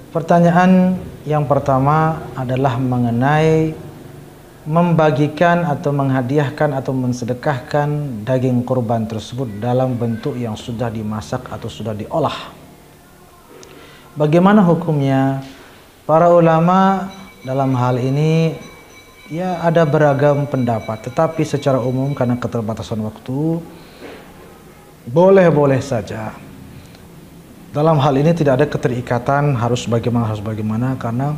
Pertanyaan yang pertama adalah mengenai membagikan atau menghadiahkan atau mensedekahkan daging kurban tersebut dalam bentuk yang sudah dimasak atau sudah diolah. Bagaimana hukumnya? Para ulama dalam hal ini ya ada beragam pendapat, tetapi secara umum karena keterbatasan waktu boleh-boleh saja. Dalam hal ini tidak ada keterikatan harus bagaimana karena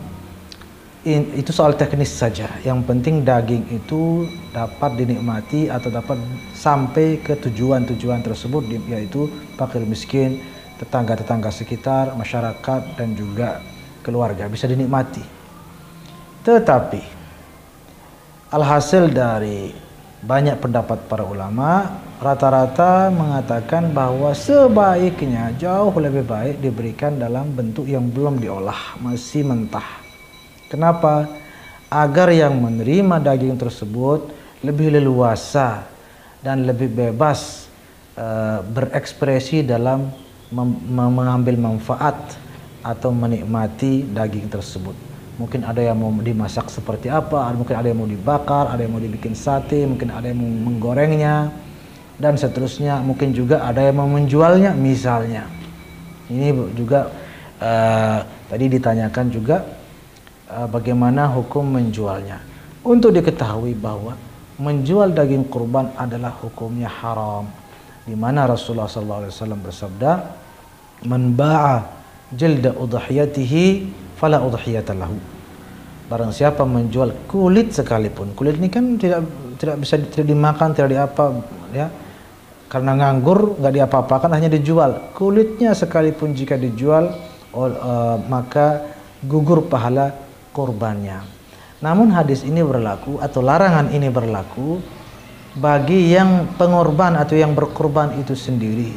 itu soal teknis saja. Yang penting daging itu dapat dinikmati atau dapat sampai ke tujuan-tujuan tersebut, yaitu fakir miskin, tetangga-tetangga sekitar, masyarakat dan juga keluarga bisa dinikmati. Tetapi alhasil dari banyak pendapat para ulama, rata-rata mengatakan bahwa sebaiknya jauh lebih baik diberikan dalam bentuk yang belum diolah, masih mentah. Kenapa? Agar yang menerima daging tersebut lebih leluasa dan lebih bebas berekspresi dalam mengambil manfaat atau menikmati daging tersebut. Mungkin ada yang mau dimasak seperti apa, mungkin ada yang mau dibakar, ada yang mau dibikin sate, mungkin ada yang mau menggorengnya, dan seterusnya. Mungkin juga ada yang mau menjualnya misalnya. Ini juga tadi ditanyakan juga bagaimana hukum menjualnya. Untuk diketahui bahwa menjual daging kurban adalah hukumnya haram, di mana Rasulullah SAW bersabda, "Man ba'a jilda udhiyatihi fala udhiyata lahu." Barang siapa menjual kulit sekalipun, kulit ini kan tidak bisa dimakan, tidak diapa ya, karena nganggur nggak diapa-apakan, hanya dijual. Kulitnya sekalipun jika dijual maka gugur pahala kurbannya. Namun hadis ini berlaku atau larangan ini berlaku bagi yang pengorban atau yang berkurban itu sendiri.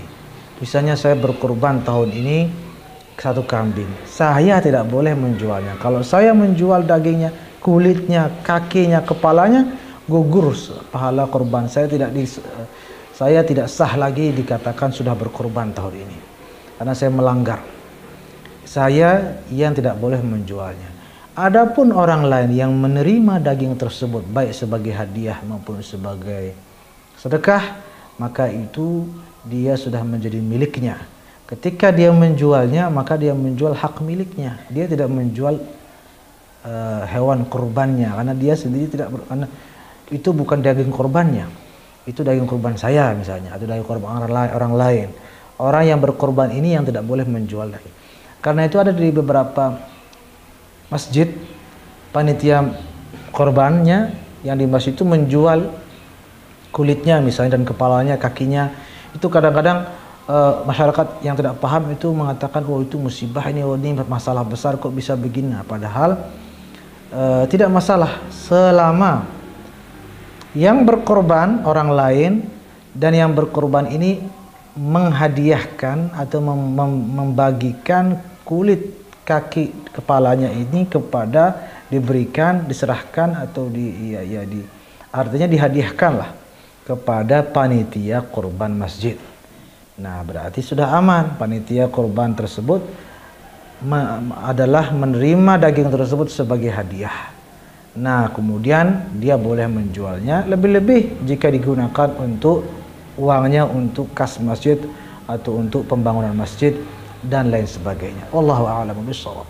Misalnya saya berkurban tahun ini satu kambing, saya tidak boleh menjualnya. Kalau saya menjual dagingnya, kulitnya, kakinya, kepalanya, gugur pahala kurban saya, tidak sah lagi dikatakan sudah berkurban tahun ini, karena saya melanggar. Saya yang tidak boleh menjualnya. Adapun orang lain yang menerima daging tersebut baik sebagai hadiah maupun sebagai sedekah, maka itu dia sudah menjadi miliknya. Ketika dia menjualnya, maka dia menjual hak miliknya. Dia tidak menjual hewan kurbannya, karena dia sendiri karena itu bukan daging kurbannya. Itu daging kurban saya misalnya, atau daging kurban orang lain. Orang yang berkorban ini yang tidak boleh menjual daging. Karena itu ada di beberapa masjid panitia korbannya yang di masjid itu menjual kulitnya misalnya dan kepalanya, kakinya. Itu kadang-kadang masyarakat yang tidak paham itu mengatakan, oh itu musibah ini, oh ini masalah besar kok bisa begini. Nah, padahal tidak masalah selama yang berkorban orang lain dan yang berkorban ini menghadiahkan atau membagikan kulit, kaki, kepalanya ini kepada, diberikan, diserahkan atau artinya dihadiahkanlah kepada panitia kurban masjid. Nah, berarti sudah aman. Panitia kurban tersebut adalah menerima daging tersebut sebagai hadiah. Nah, kemudian dia boleh menjualnya, lebih-lebih jika digunakan untuk uangnya untuk kas masjid atau untuk pembangunan masjid dan lain sebagainya. Wallahu a'lam bishawab.